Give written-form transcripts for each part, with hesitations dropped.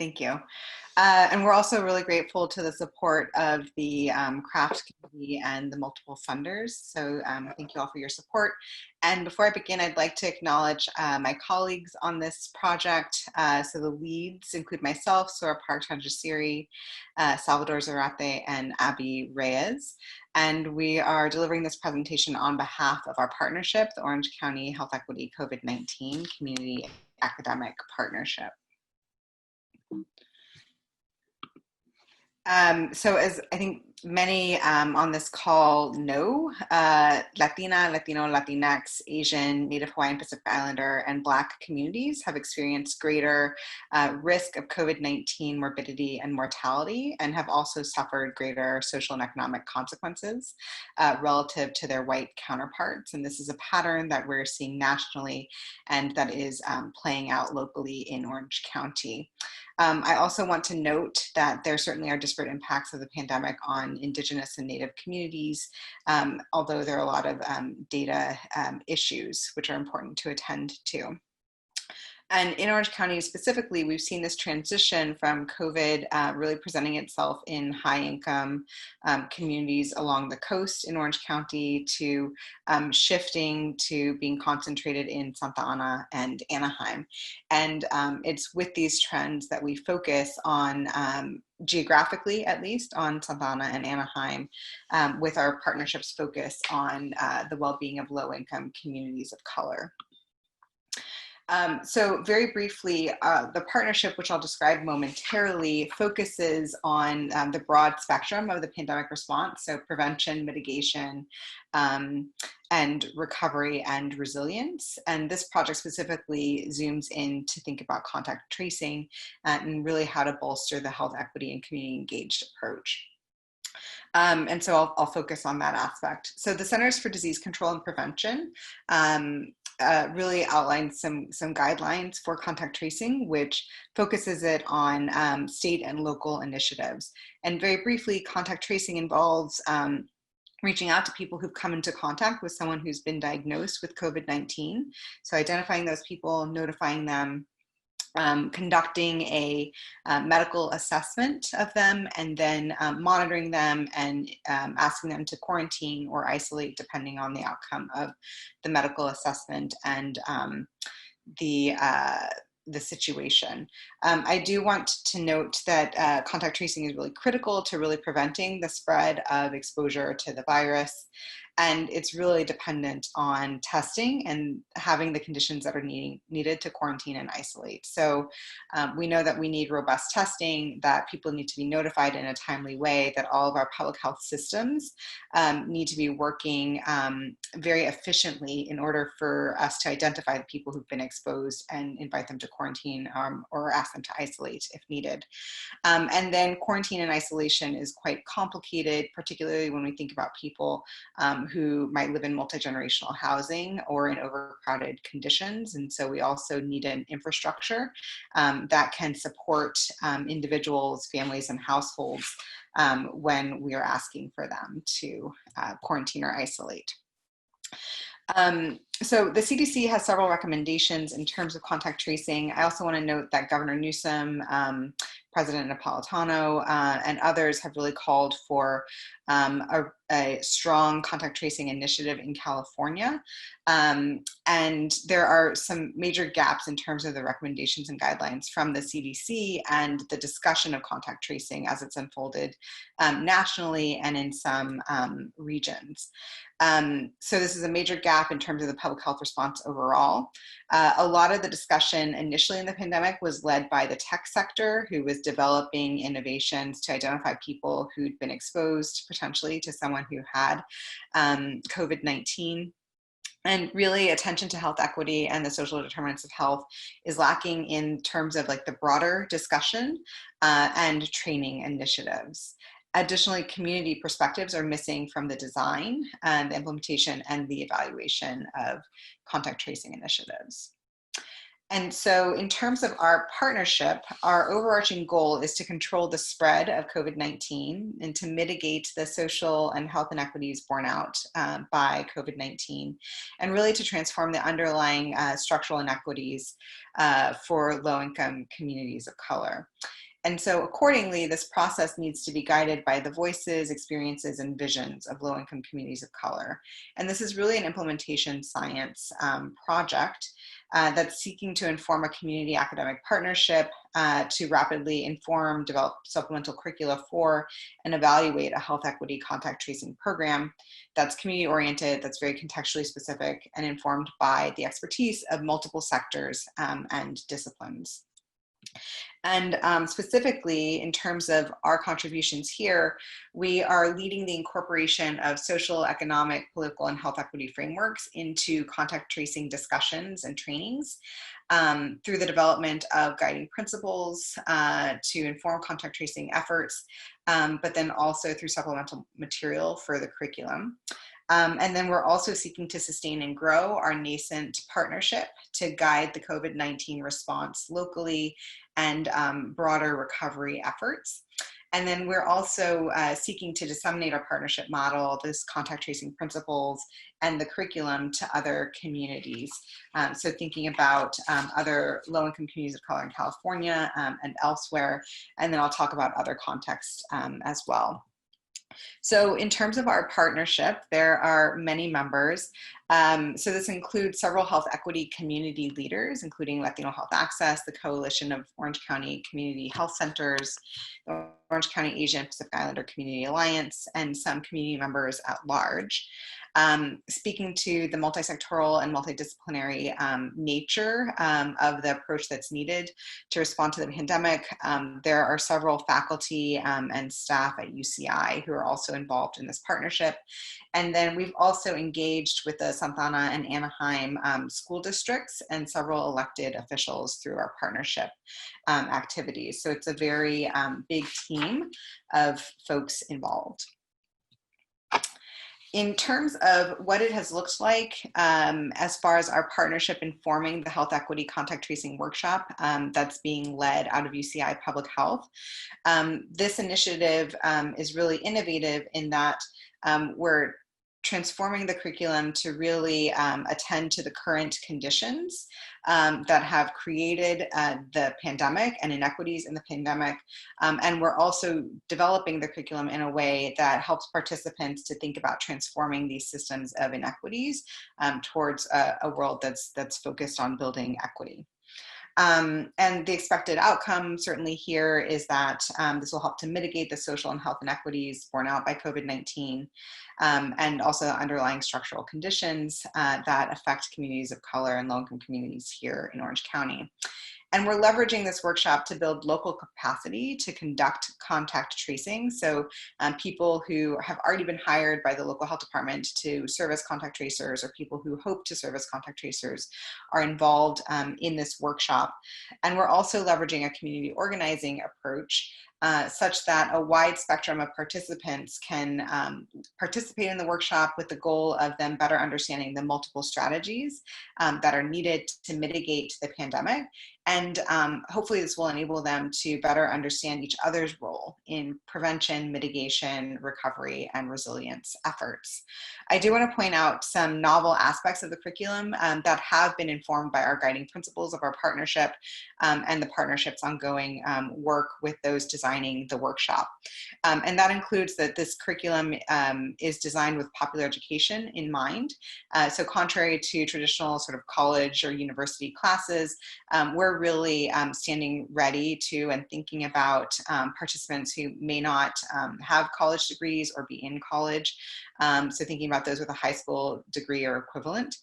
Thank you. And we're also really grateful to the support of the craft community and the multiple funders. So thank you all for your support. And before I begin, I'd like to acknowledge my colleagues on this project. So the leads include myself, Sora Park-Tanjasiri, Salvador Zarate, and Abby Reyes. And we are delivering this presentation on behalf of our partnership, the Orange County Health Equity COVID-19 Community Academic Partnership. So as I think many on this call know, Latina, Latino, Latinx, Asian, Native Hawaiian, Pacific Islander, and Black communities have experienced greater risk of COVID-19 morbidity and mortality, and have also suffered greater social and economic consequences relative to their white counterparts. And this is a pattern that we're seeing nationally and that is playing out locally in Orange County. I also want to note that there certainly are disparate impacts of the pandemic on Indigenous and Native communities, although there are a lot of data issues which are important to attend to. And in Orange County specifically, we've seen this transition from COVID really presenting itself in high-income communities along the coast in Orange County to shifting to being concentrated in Santa Ana and Anaheim. And it's with these trends that we focus on geographically, at least, on Santa Ana and Anaheim, with our partnerships focus on the well-being of low-income communities of color. So very briefly, the partnership, which I'll describe momentarily, focuses on the broad spectrum of the pandemic response, so prevention, mitigation, and recovery and resilience. And this project specifically zooms in to think about contact tracing and really how to bolster the health equity and community engaged approach. And so I'll focus on that aspect. So the Centers for Disease Control and Prevention really outlines some guidelines for contact tracing, which focuses it on state and local initiatives. And very briefly, contact tracing involves reaching out to people who've come into contact with someone who's been diagnosed with COVID-19. So identifying those people, notifying them, conducting a medical assessment of them, and then monitoring them and asking them to quarantine or isolate depending on the outcome of the medical assessment and the situation. I do want to note that contact tracing is really critical to really preventing the spread of exposure to the virus. And it's really dependent on testing and having the conditions that are needed to quarantine and isolate. So we know that we need robust testing, that people need to be notified in a timely way, that all of our public health systems need to be working very efficiently in order for us to identify the people who've been exposed and invite them to quarantine or ask them to isolate if needed. And then quarantine and isolation is quite complicated, particularly when we think about people who might live in multi-generational housing or in overcrowded conditions. And so we also need an infrastructure that can support individuals, families, and households when we are asking for them to quarantine or isolate. So the CDC has several recommendations in terms of contact tracing. I also want to note that Governor Newsom, President Napolitano, and others have really called for a strong contact tracing initiative in California. And there are some major gaps in terms of the recommendations and guidelines from the CDC and the discussion of contact tracing as it's unfolded nationally and in some regions. So this is a major gap in terms of the public health response overall. A lot of the discussion initially in the pandemic was led by the tech sector, who was developing innovations to identify people who'd been exposed potentially to someone who had COVID-19. And really attention to health equity and the social determinants of health is lacking in terms of like the broader discussion and training initiatives. Additionally, community perspectives are missing from the design and the implementation and the evaluation of contact tracing initiatives. And so in terms of our partnership, our overarching goal is to control the spread of COVID-19 and to mitigate the social and health inequities borne out by COVID-19, and really to transform the underlying structural inequities for low-income communities of color. And so accordingly, this process needs to be guided by the voices, experiences, and visions of low-income communities of color. And this is really an implementation science project that's seeking to inform a community academic partnership to rapidly inform, develop supplemental curricula for, and evaluate a health equity contact tracing program that's community-oriented, that's very contextually specific, and informed by the expertise of multiple sectors and disciplines. And specifically, in terms of our contributions here, we are leading the incorporation of social, economic, political, and health equity frameworks into contact tracing discussions and trainings through the development of guiding principles to inform contact tracing efforts, but then also through supplemental material for the curriculum. And then we're also seeking to sustain and grow our nascent partnership to guide the COVID-19 response locally and broader recovery efforts. And then we're also seeking to disseminate our partnership model, this contact tracing principles, and the curriculum to other communities. So thinking about other low-income communities of color in California and elsewhere, and then I'll talk about other contexts as well. So in terms of our partnership, there are many members. So this includes several health equity community leaders, including Latino Health Access, the Coalition of Orange County Community Health Centers, the Orange County Asian Pacific Islander Community Alliance, and some community members at large. Speaking to the multi-sectoral and multidisciplinary nature of the approach that's needed to respond to the pandemic, there are several faculty and staff at UCI who are also involved in this partnership. And then we've also engaged with the Santa Ana and Anaheim school districts and several elected officials through our partnership activities. So it's a very big team of folks involved. In terms of what it has looked like as far as our partnership informing the health equity contact tracing workshop that's being led out of UCI Public Health, this initiative is really innovative in that we're transforming the curriculum to really attend to the current conditions that have created the pandemic and inequities in the pandemic. And we're also developing the curriculum in a way that helps participants to think about transforming these systems of inequities towards a world that's focused on building equity. And the expected outcome certainly here is that this will help to mitigate the social and health inequities borne out by COVID-19 and also underlying structural conditions that affect communities of color and low-income communities here in Orange County. And we're leveraging this workshop to build local capacity to conduct contact tracing. So people who have already been hired by the local health department to serve as contact tracers, or people who hope to serve as contact tracers, are involved in this workshop. And we're also leveraging a community organizing approach such that a wide spectrum of participants can participate in the workshop with the goal of them better understanding the multiple strategies that are needed to mitigate the pandemic. And hopefully this will enable them to better understand each other's role in prevention, mitigation, recovery, and resilience efforts. I do want to point out some novel aspects of the curriculum that have been informed by our guiding principles of our partnership and the partnership's ongoing work with those designing the workshop. And that includes that this curriculum is designed with popular education in mind. So contrary to traditional sort of college or university classes, we're really standing ready to and thinking about participants who may not have college degrees or be in college. So thinking about those with a high school degree or equivalent,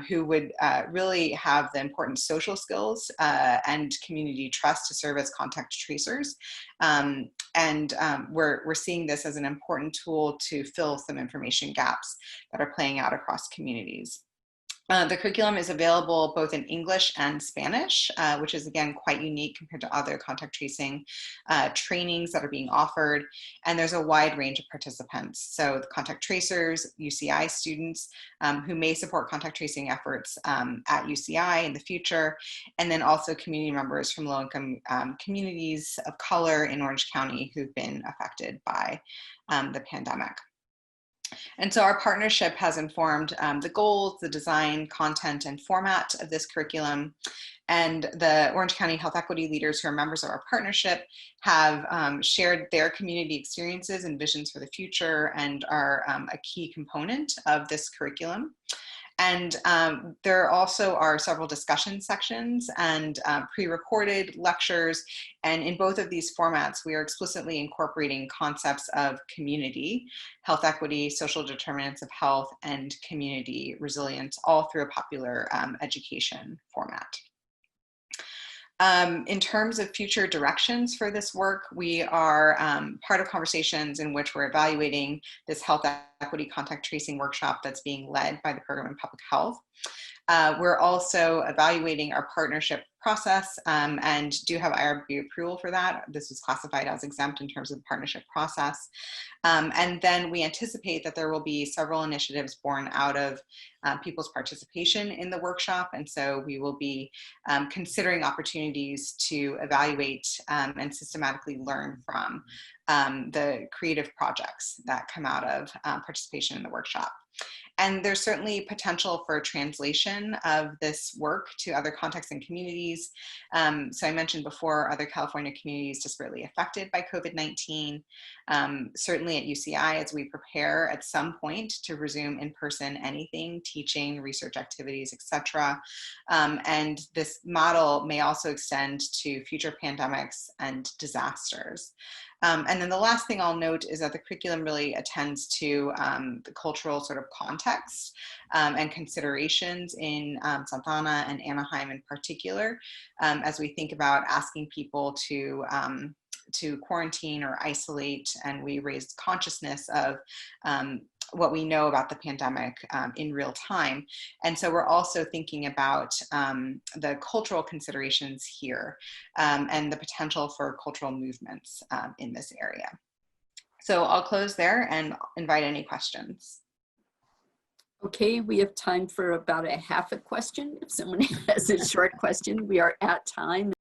who would really have the important social skills and community trust to serve as contact tracers. And we're seeing this as an important tool to fill some information gaps that are playing out across communities. The curriculum is available both in English and Spanish, which is again quite unique compared to other contact tracing trainings that are being offered. And there's a wide range of participants. So the contact tracers, UCI students who may support contact tracing efforts at UCI in the future, and then also community members from low-income communities of color in Orange County who've been affected by the pandemic. And so our partnership has informed the goals, the design, content, and format of this curriculum. And the Orange County Health Equity leaders who are members of our partnership have shared their community experiences and visions for the future and are a key component of this curriculum. And there also are several discussion sections and pre-recorded lectures. And in both of these formats, we are explicitly incorporating concepts of community, health equity, social determinants of health, and community resilience, all through a popular education format. In terms of future directions for this work, we are part of conversations in which we're evaluating this health equity contact tracing workshop that's being led by the Program in Public Health. We're also evaluating our partnership process and do have IRB approval for that. This was classified as exempt in terms of the partnership process. And then we anticipate that there will be several initiatives born out of people's participation in the workshop. And so we will be considering opportunities to evaluate and systematically learn from the creative projects that come out of participation in the workshop. And there's certainly potential for translation of this work to other contexts and communities. So I mentioned before, other California communities disparately affected by COVID-19. Certainly at UCI, as we prepare at some point to resume in-person anything, teaching, research activities, etc. And this model may also extend to future pandemics and disasters. And then the last thing I'll note is that the curriculum really attends to the cultural sort of context and considerations in Santa Ana and Anaheim in particular, as we think about asking people to quarantine or isolate, and we raise consciousness of what we know about the pandemic in real time. And so we're also thinking about the cultural considerations here and the potential for cultural movements in this area. So I'll close there and invite any questions. Okay, we have time for about a half a question. If someone has a short question, we are at time.